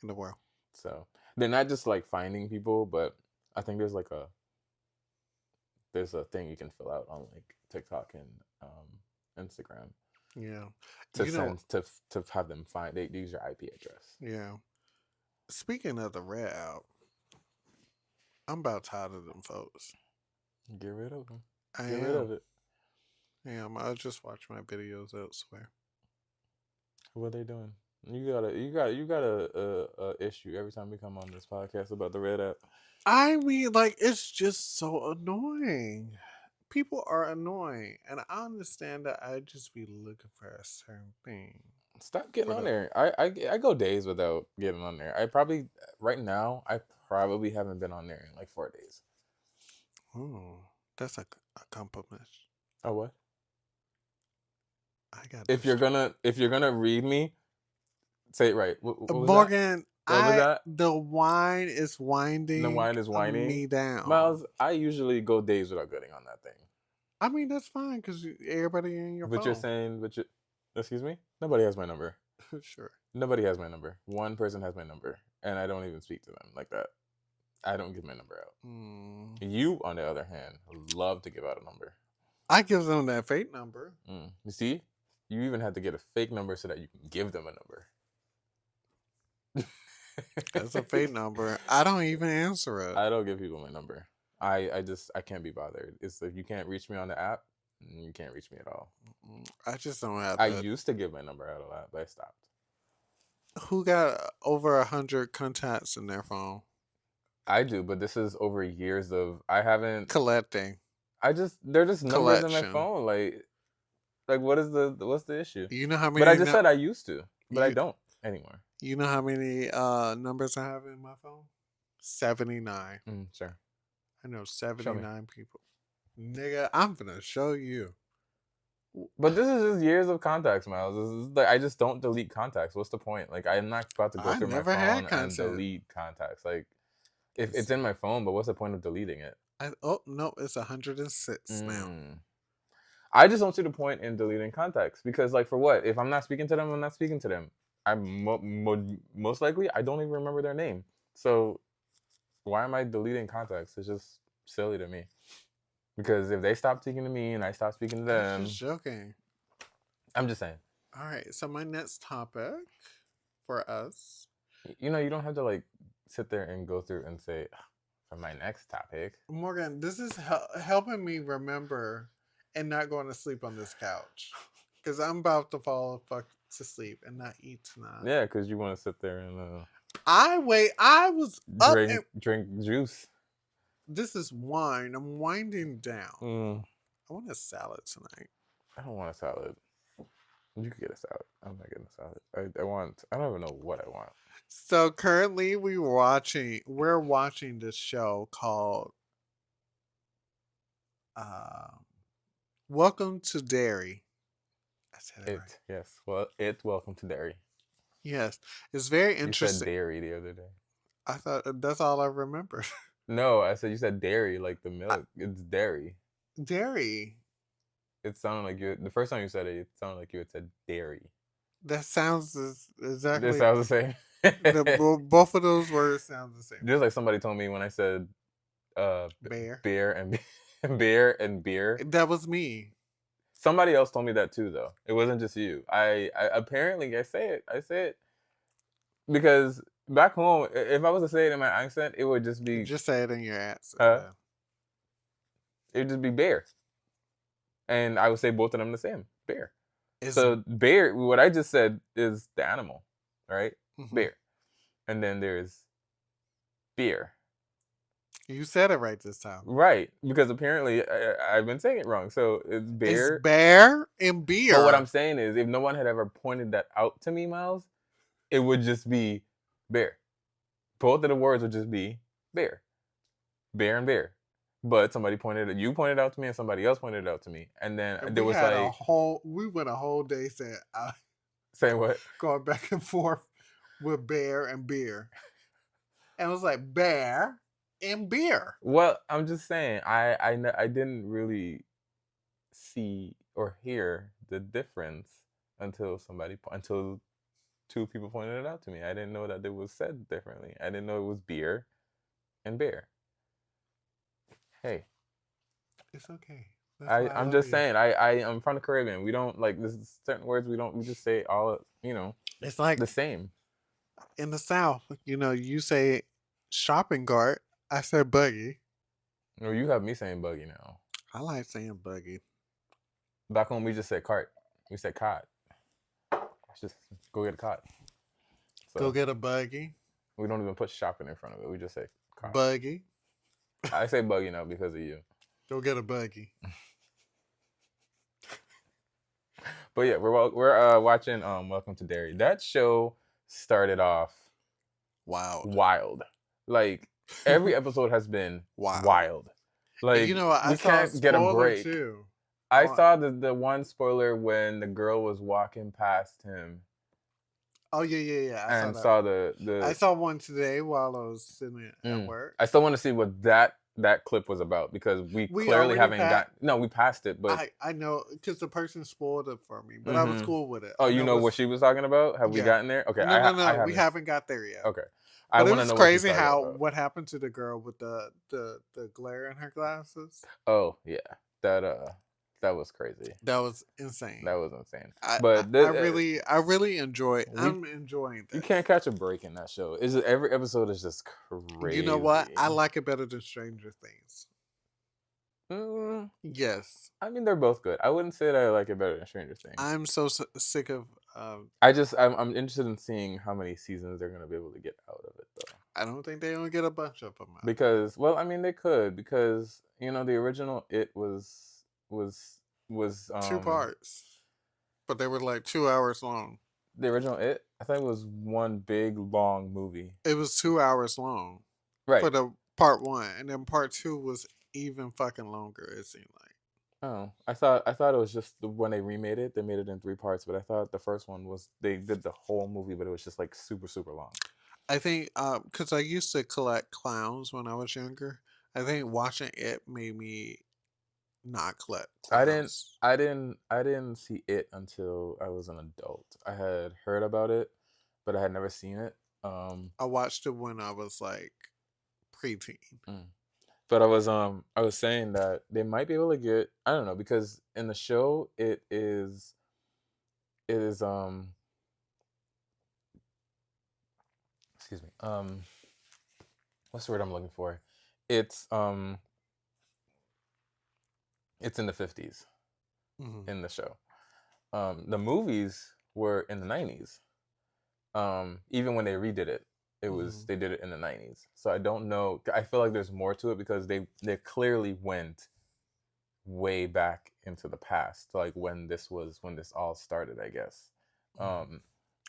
in the world. So they're not just like finding people, but I think there's a thing you can fill out on like TikTok and Instagram Yeah. to You know, send to have them find they use your IP address. yeah. Speaking of the red out, I'm about tired of them folks. Get rid of them. I Get rid am. of it. I am. I'll just watch my videos elsewhere. What are they doing? You got a issue every time we come on this podcast about the red app. I mean, like, it's just so annoying. People are annoying. And I understand that I just be looking for a certain thing. Stop getting For on the there. I go days without getting on there. I probably right now I probably haven't been on there in like 4 days. Oh, that's a compliment. Oh what? I got If this. you're gonna read me, say it right. What was that? Morgan, What was that? the wine is The winding wine is whining. me down. Miles, I usually go days without getting on that thing. I mean, that's fine because everybody in your But you're phone. saying, excuse me? Nobody has my number. Sure. Nobody has my number. One person has my number, and I don't even speak to them like that. I don't give my number out. Mm. You, on the other hand, love to give out a number. I give them that fake number. You see, you even had to get a fake number so that you can give them a number. That's a fake number. I don't even answer it. I don't give people my number. I can't be bothered. It's if you can't reach me on the app, you can't reach me at all. I just don't have I that. used to give my number out a lot, but I stopped. Who got over 100 contacts in their phone? I do, but this is over years of I haven't. Collecting. They're just numbers in my Collection. phone. Like what's the issue? You know how But I many? just said I used to, but I You don't anymore. you know how many numbers I have in my phone? 79. Sure. I know Show me. 79 people. Nigga, I'm gonna show you. But this is just years of contacts, Miles. This is like I just don't delete contacts. What's the point? Like I'm not about to go I through my never had phone and content. delete contacts. Like if it's in my phone, but what's the point of deleting it? Oh no, it's 106 now. I just don't see the point in deleting contacts because, like, for what? If I'm not speaking to them, I'm not speaking to them. Most likely I don't even remember their name. So why am I deleting contacts? It's just silly to me. Because if they stop speaking to me and I stop speaking to I'm them, just joking. I'm just saying. All right, so my next topic for us. You don't have to like sit there and go through and say for my next topic. Morgan, this is helping me remember and not going to sleep on this couch because I'm about to fall to sleep and not eat tonight. Yeah, because you want to sit there and I was up and drink juice. this is wine. I'm winding down. I want a salad tonight. I don't want a salad. You could get a salad. I'm not getting a salad. I don't even know what I want. So currently we're watching this show called Welcome to Dairy. I said it right. Yes. Well, Welcome to Dairy. Yes. It's very You interesting. said dairy the other day. I thought that's all I remember. No, I said you said dairy like the milk. It's dairy. Dairy. It sounded like the first time you said it sounded like you had said dairy. That sounds exactly. This sounds the same. Both of those words sound the same. Just like somebody told me when I said beer and beer and beer. That was me. Somebody else told me that too, though. It wasn't just you. I apparently I say it because back home, if I was to say it in my accent, it would just be just say it in your accent. It would just be bear, and I would say both of them the same bear. So bear, what I just said is the animal, right? Mm-hmm. Bear, and then there's beer. You said it right this time. Right, because apparently I've been saying it wrong. So it's bear. It's bear and beer. But what I'm saying is, if no one had ever pointed that out to me, Miles, it would just be bear. Both of the words would just be bear, bear and bear. But you pointed out to me, and somebody else pointed it out to me, and then And there we was had like we went a whole day saying, saying what? going back and forth with bear and beer. And it was like bear and beer. Well, I'm just saying, I didn't really see or hear the difference until two people pointed it out to me. I didn't know that it was said differently. I didn't know it was beer and bear. Hey, It's okay. That's why I I'm love just you. saying, I'm from the Caribbean. We don't like this certain words. We just say all It's like the same. in the South, you say shopping cart. I said buggy. Or you have me saying buggy now. I like saying buggy. Back home we just said cart. We said cot. It's just go get a cot. Go So get a buggy. we don't even put shopping in front of it. We just say cot. Buggy. I say buggy now because of you. Go get a buggy. But yeah, we're watching Welcome to Derry. That show started off Wild. wild. Like every episode has been Wild. wild. And Like you know what? I we saw a can't get a spoiler break. too. I On, saw the one spoiler when the girl was walking past him oh yeah. I saw and that. saw I the saw one today while I was sitting at mm. work. I still want to see what that clip was about because we We clearly already haven't passed. got no, we passed it, but I know because the person spoiled it for me, but I was mm-hmm. cool with it. Oh, I you know know what what's she was talking about? Have we yeah. gotten there? Okay, I No. We haven't. haven't got there yet. Okay, I But it want to was know what she's crazy talking how about. what happened to the girl with the glare in her glasses. Oh yeah, that that was crazy. That was insane. That was insane. I I, But I really enjoy. we I'm enjoying you this. can't catch a break in that show. Is every episode is just You know what? crazy. I like it better than Stranger Things. Mm, Yes, I mean, they're both good. I wouldn't say that I like it better than Stranger Things. I'm so sick of. I'm interested in seeing how many seasons they're gonna be able to get out of it though. I don't think they're gonna get a bunch of them out. Because well, I mean they could because the original it was Two parts, but they were like 2 hours long. the original it I think it was one big long movie. It was 2 hours long for Right. the part one, and then part two was even fucking longer. It seemed like. Oh, I thought it was just when they remade it, they made it in three parts. But I thought the first one was they did the whole movie, but it was just like super super long. I think because I used to collect clowns when I was younger. I think watching it made me not collect I didn't clowns. I didn't see it until I was an adult. I had heard about it, but I had never seen it. I watched it when I was like preteen. Mm. But I was saying that they might be able to get I don't know because in the show it is excuse me what's the word I'm looking for? It's um it's in the 50s Mm-hmm. in the show. The movies were in the 90s. Even when they redid it, Mm-hmm. they did it in the 90s. So I don't know. I feel like there's more to it because they clearly went way back into the past, like when this all started, I guess. Mm-hmm.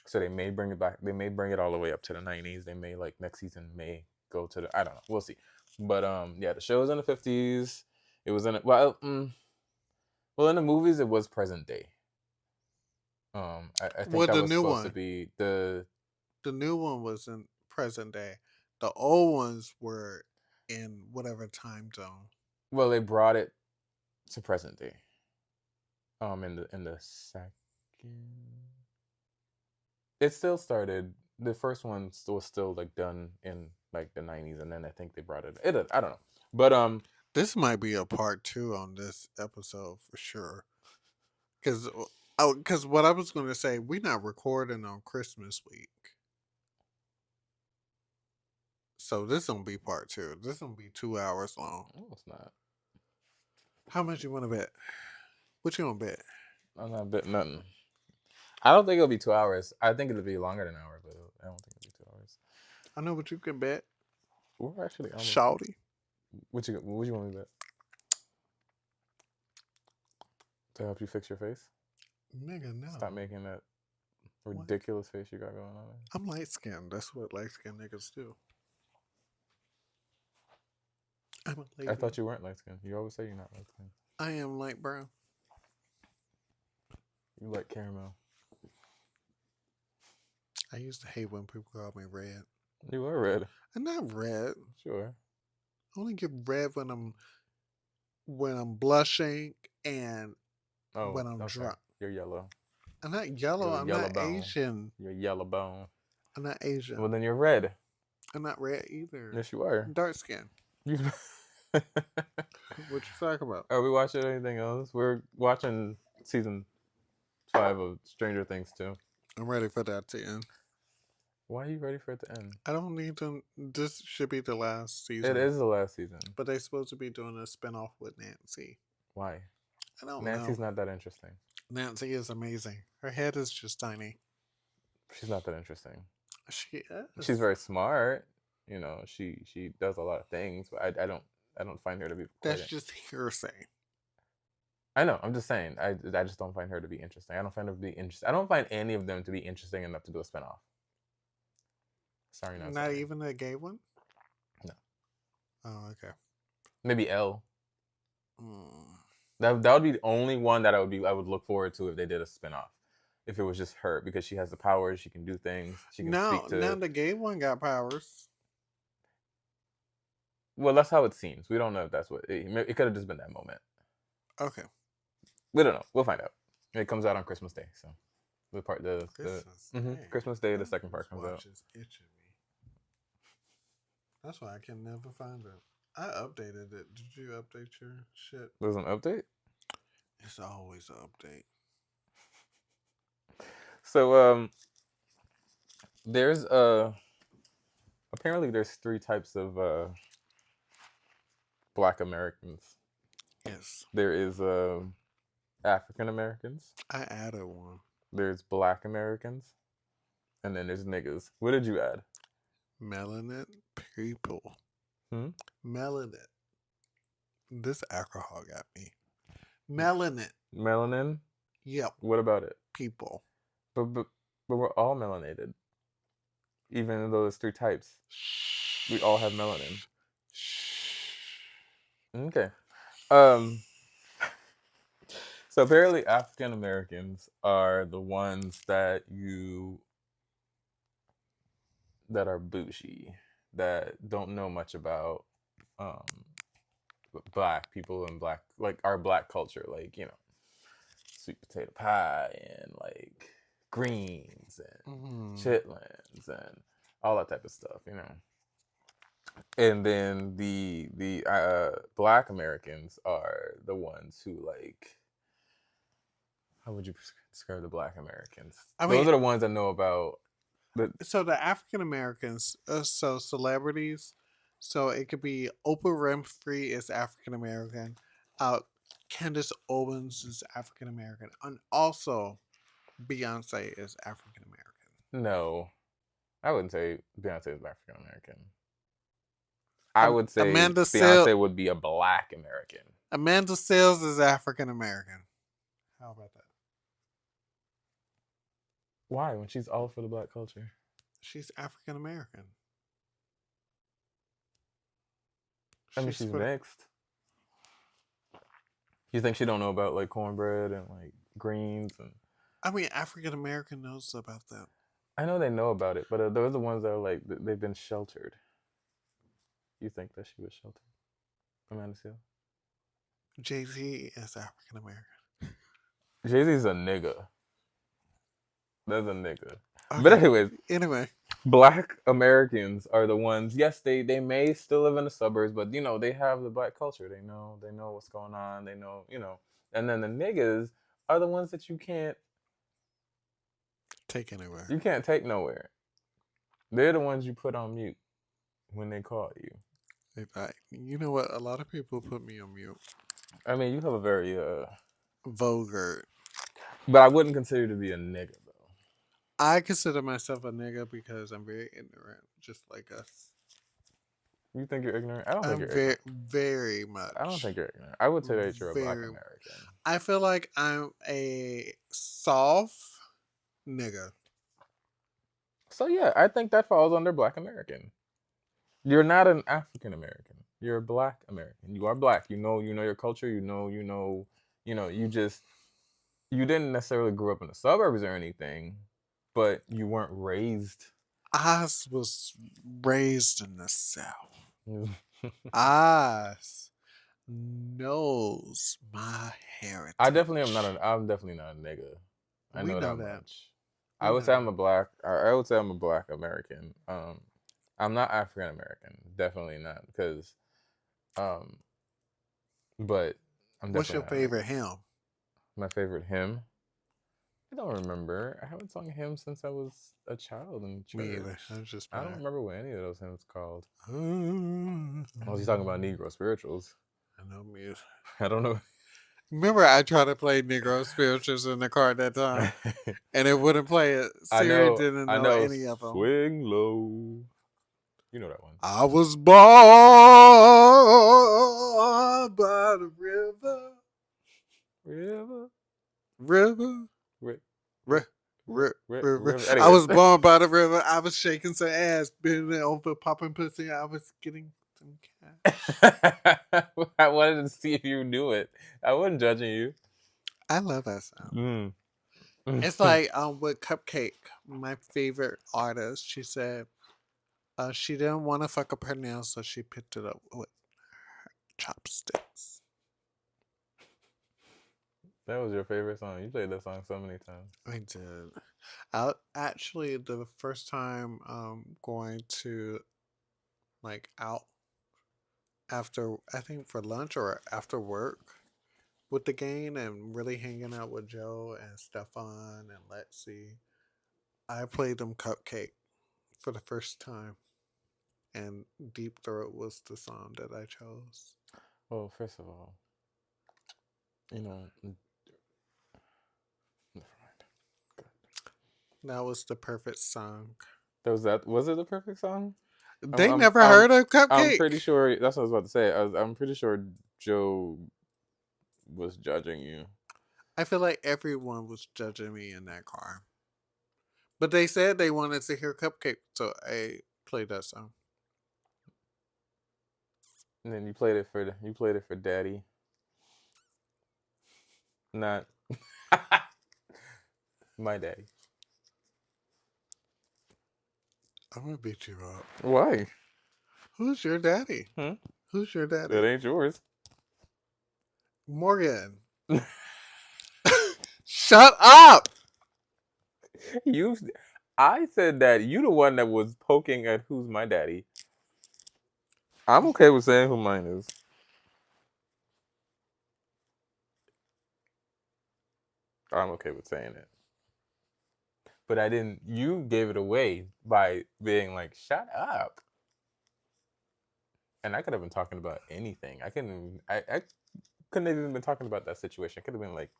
So they may bring it back. They may bring it all the way up to the 90s. They may like next season may go to the I don't know. We'll see. But yeah, the show was in the 50s. It was in well in the movies it was present day. I think Well, that the was new supposed to one, be the new one was in present day. The old ones were in whatever time zone. well they brought it to present day. In the second it still started the first one was still like done in like the 90s and then I think they brought it I don't know. But This might be a part two on this episode for sure. Because what I was going to say, we're not recording on Christmas week. So this gonna be part two. This gonna be 2 hours long. no, it's not. How much you want to bet? What you gonna bet? I'm not betting nothing. I don't think it'll be 2 hours. I think it'll be longer than an hour, but I don't think it'll be 2 hours. I know what you can bet. We're actually almost. Shawty. What you want me to bet? To help you fix your face? Nigga, no. Stop making that What? ridiculous face you got going on there. I'm light skinned. That's what light skinned niggas do. I'm a I lady. thought you weren't light skinned. You always say you're not light skinned. I am light brown. You like caramel. I used to hate when people called me red. You are red. I'm not red. Sure. I only get red when I'm blushing and Oh, when I'm okay. drunk. You're yellow. I'm not yellow. You're a I'm yellow not bone. Asian. You're yellow bone. I'm not Asian. Well, then you're red. I'm not red either. Yes, you are. I'm dark skin. You... What you talking about? Are we watching anything else? We're watching season 5 of Stranger Things too. I'm ready for that to end. Why are you ready for it to end? I don't need to. This should be the last season. It is the last season. But they're supposed to be doing a spinoff with Nancy. Why? I don't Nancy's know. not that interesting. Nancy is amazing. Her head is just tiny. She's not that interesting. She is. She's very smart. You know, she does a lot of things, but I don't find her to be. That's just hearsay. I know. I'm just saying. I just don't find her to be interesting. I don't find her to be interesting. I don't find any of them to be interesting enough to do a spinoff. Sorry, Not sorry. even a gay one. No. Oh, okay. Maybe Elle. Mm. That would be the only one that I would look forward to if they did a spinoff. If it was just her, because she has the powers, she can do things, she can speak to. Now the gay one got powers. Well, that's how it seems. We don't know if that's what it could have just been that moment. Okay. We don't know. We'll find out. It comes out on Christmas Day, so Christmas Day, the second part comes out. Is itching me. That's why I can never find it. I updated it. Did you update your shit? There's an update. It's always an update. So there's apparently there's 3 types of Black Americans. Yes. There is African Americans. I added one. There's Black Americans, and then there's niggas. What did you add? Melanin people. Melanin. This alcohol got me. Melanin. Melanin? Yep. What about it? People. But we're all melanated. Even though there's 3 types. We all have melanin. Okay. So apparently African Americans are the ones that are bougie, that don't know much about Black people and our Black culture, like, you know, sweet potato pie and like greens and chitlins and all that type of stuff, you know. And then the Black Americans are the ones who, like, how would you describe the Black Americans? Those are the ones that know about. So the African Americans, so celebrities, so it could be Oprah Winfrey is African American, Candace Owens is African American, and also Beyonce is African American. No, I wouldn't say Beyonce is African American. I would say Beyonce would be a Black American. Amanda Seales is African American. How about that? Why? When she's all for the Black culture. She's African American. I mean, she's mixed. You think she don't know about like cornbread and like greens and? I mean, African American knows about that. I know they know about it, but those are the ones that are like they've been sheltered. You think that she was sheltered, Amanda Seales? Jay-Z is African American. Jay-Z's a nigga. That's a nigga. Okay. But anyway, Black Americans are the ones. Yes, they may still live in the suburbs, but you know they have the Black culture. They know what's going on. They know, you know. And then the niggas are the ones that you can't take anywhere. You can't take nowhere. They're the ones you put on mute when they call you. You know what? A lot of people put me on mute. I mean, you have a very vulgar. But I wouldn't consider you to be a nigga, though. I consider myself a nigga because I'm very ignorant, just like us. You think you're ignorant? I don't think you're ignorant. Very much. I don't think you're ignorant. I would say that you're a Black American. I feel like I'm a soft nigga. So yeah, I think that falls under Black American. You're not an African American. You're a Black American. You are Black. You know your culture. You just you didn't necessarily grow up in the suburbs or anything, but you weren't raised. I was raised in the South. I knows my I definitely am not heritage. an. I'm definitely not a nigga. I We know know that that. much. I We would know say I'm a that. black. I would say I'm a Black American. I'm not African American. Definitely not because, um, but I'm What's definitely your not a nigga. favorite hymn? My favorite hymn. I don't remember. I haven't sung hymns since I was a child in Me either. church. I'm just I don't playing. remember what any of those hymns called. I Was he talking about Negro spirituals? know music. I don't know. Remember, I tried to play Negro spirituals in the car at that time, and it wouldn't play it. I Siri know. didn't I know know. any of them. Swing low. You know that one. I was born by the river, River. river, River. river, river. River. I was Anyways. born by the river. I was shaking some ass, bending over, popping pussy. I was getting some cash. I wanted to see if you knew it. I wasn't judging you. I love that song. Mm. It's like with Cupcake, my favorite artist. She said she didn't want to fuck up her nails, so she picked it up with chopsticks. That was your favorite song. You played that song so many times. I did. I actually the first time going to like out after I think for lunch or after work with the gang and really hanging out with Joe and Stefan and Lexi. I played them Cupcake for the first time, and Deep Throat was the song that I chose. Well, first of all, you know, never mind. Good. That was the perfect song. That. Was it the perfect song? I'm They I'm never I'm heard of I'm pretty Cupcake. sure that's what I was about to say. I'm pretty sure Joe was judging you. I feel like everyone was judging me in that car. But they said they wanted to hear Cupcake, so I played that song. And then you played it for Daddy, not my daddy. I'm gonna beat you up. Why? Who's your daddy? Hmm? Who's your That daddy? ain't yours. Morgan. Shut up! you I said that you the one that was poking at who's my daddy. I'm okay with saying who mine is. I'm okay with saying it. But I didn't you gave it away by being like, shut up. And I could have been talking about anything. I couldn't have even been talking about that situation. I could have been like,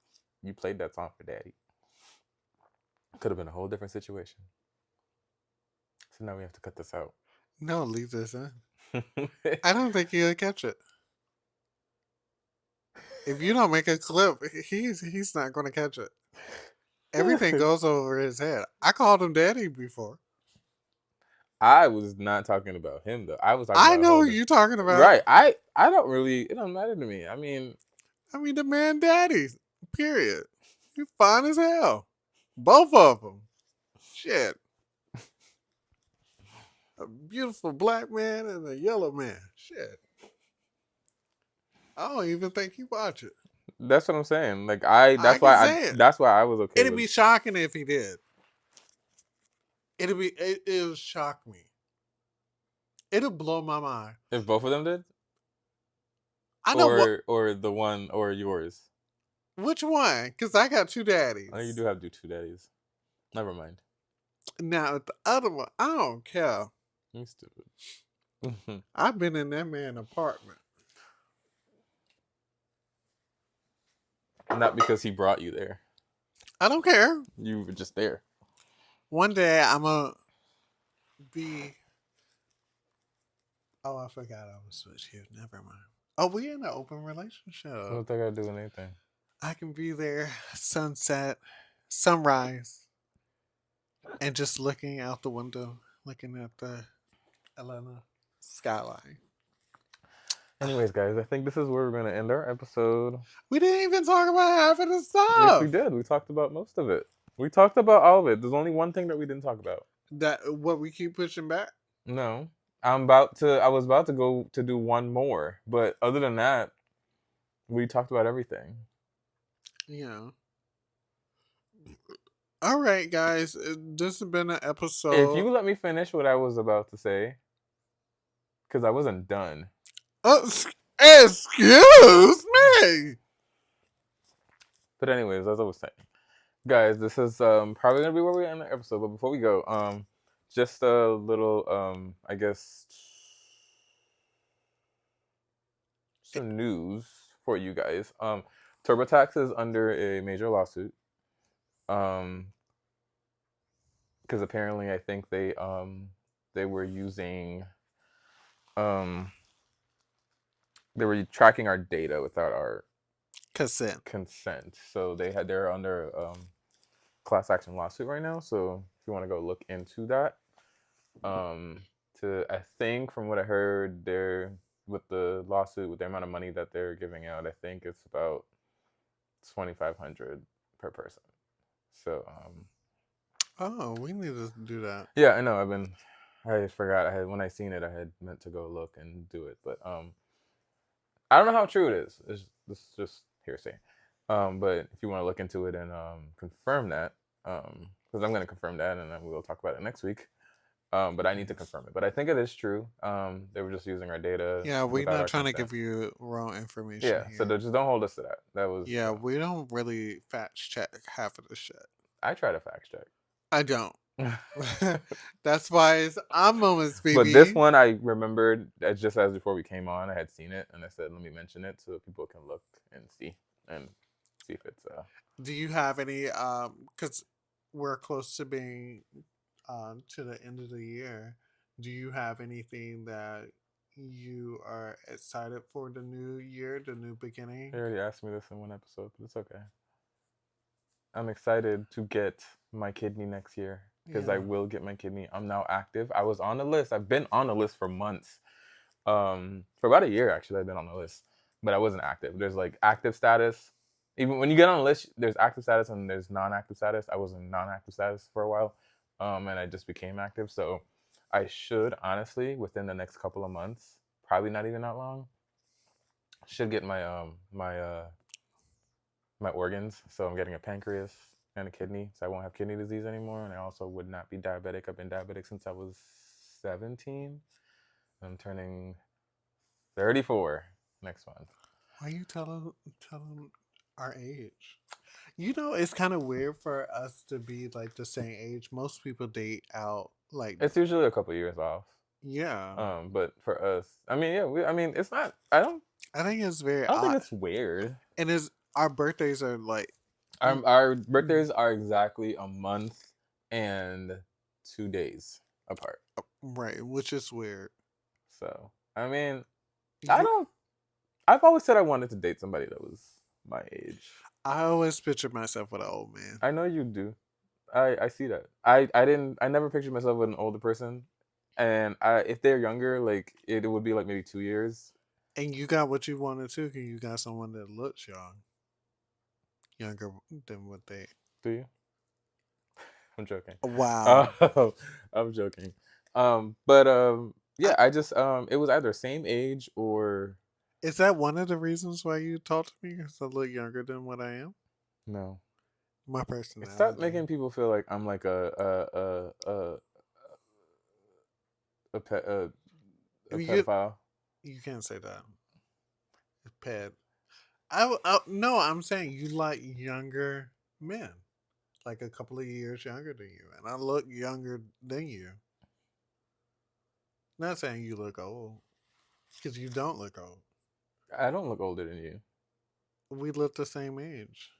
you played that song for daddy. Could have been a whole different situation. So now we have to cut this out. No, leave this in. I don't think he'll catch it. If you don't make a clip, he's not gonna catch it. Everything goes over his head. I called him daddy before. I was not talking about him though. I was talking I about a know whole who different. you're talking about. Right. I don't really. It don't matter to me. I mean, I mean, the man daddy. Period. You fine as hell. Both of them. Shit. A beautiful black man and a yellow man. Shit. I don't even think he watch it. that's what I'm saying. Like I. I That's can why I. say it. That's why I was okay It'd with. be shocking if he did. It'll shock me. It'll blow my mind. If both of them did, I know what or the one or yours. which one, because I got two Oh, you daddies. do have to do two daddies. Never mind. Now the other one, I don't care. You stupid. I've been in that man apartment. Not because he brought you there. I don't care. You were just there. One day I'm gonna be. Oh, I forgot I was with you. Never mind. Oh, we in an open relationship. What they gotta do with anything? I can be there. Sunset, sunrise. and just looking out the window, looking at the Atlanta skyline. Anyways, guys, I think this is where we're gonna end our episode. We didn't even talk about half of the Yes, we stuff. did. We talked about most of it. We talked about all of it. There's only one thing that we didn't talk about. That what we keep pushing back. No. I was about to go to do one more, but other than that, we talked about everything. Yeah. All right, guys. This has been an If episode. you let me finish what I was about to say, because I wasn't done. Excuse me. But anyways, as I was saying, guys, this is probably gonna be where we end the episode. But before we go, just a little I guess some news for you guys. TurboTax is under a major lawsuit. Because apparently I think they were using they were tracking our data without our consent. So they're under class action lawsuit right now. So if you want to go look into that, I think from what I heard, they're with the lawsuit with the amount of money that they're giving out, I think it's about 2,500 per person. So Oh, we need to do that. yeah, I know. I forgot. When I seen it, I had meant to go look and do it, but I don't know how true it is. This is just hearsay. But if you want to look into it and confirm that, because I'm going to confirm that, and then we'll talk about it next week. But I need to confirm it. But I think it is true. They were just using our data. Yeah, we're without not our trying to consent. give you wrong information. Yeah, here. so just don't hold us to that. That was Yeah, we don't really fact check half of the shit. I try to fact check. I don't. That's why it's I'm moments, baby. But this one I remembered just as before we came on, I had seen it and I said, let me mention it so people can look and see if it's Do you have any because we're close to being to the end of the year. Do you have anything that you are excited for the new year, the new beginning? They already asked me this in one episode, but it's okay. I'm excited to get my kidney next year because I will get my kidney. I'm now active. I was on the list. I've been on the list for months. For about a year actually, I've been on the list, but I wasn't active. There's like active status. Even when you get on a list, there's active status and there's non-active status. I was in non-active status for a while, and I just became active. So I should honestly, within the next couple of months, probably not even that long, should get my organs. So I'm getting a pancreas and a kidney, so I won't have kidney disease anymore, and I also would not be diabetic. I've been diabetic since I was 17. I'm turning 34 next month. Why are you telling our age? You know, it's kind of weird for us to be like the same age. Most people date out like It's usually a couple years off. Yeah. But for us, I mean, yeah, I mean, it's not. I think it's very I don't odd. think it's weird. And our birthdays are like our birthdays are exactly a month and 2 days apart. Right, which is weird. So I mean, I've always said I wanted to date somebody that was my age. I always picture myself with an old man. I know you do. I see that. I never pictured myself with an older person, and if they're younger, like it would be like maybe 2 years. And you got what you wanted too, because you got someone that looks younger than what they. Do you? I'm joking. Wow. I'm joking. Yeah, I just it was either same age or. Is that one of the reasons why you talk to me? Because I look younger than what I am. No. My personality. Stop making people feel like I'm like a pedophile. You can't say that. Pet. No, I'm saying you like younger men, like a couple of years younger than you, and I look younger than you. Not saying you look old, because you don't look old. I don't look older than you. We look the same age.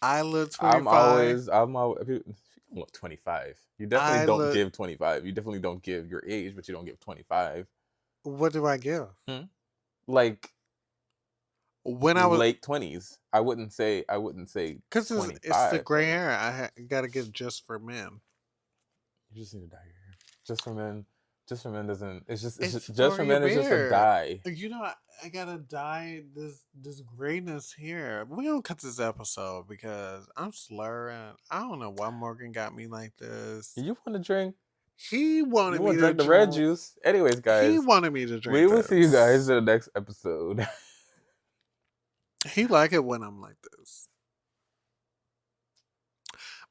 I look 25. I'm always. You don't look 25. You definitely don't give 25. You definitely don't give your age, but you don't give 25. What do I give? Like. When I was, late 20s. I wouldn't say because it's the 25. gray hair. Gotta get just for men. You just need to dye your hair. Just for men. Just for men doesn't. It's Just for for your men. It's just a beard. dye. You know, I gotta dye this grayness here. We don't cut this episode because I'm slurring. I don't know why Morgan got me like this. You want to drink? He You wanted want me to to drink the red drink. juice? Anyways, He guys, wanted me to we drink will see you guys this. in the next episode. He like it when I'm like this.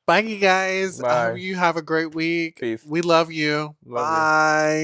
Bye, you guys. I hope Bye. you have a great week. Peace. We love you. Love you. Bye.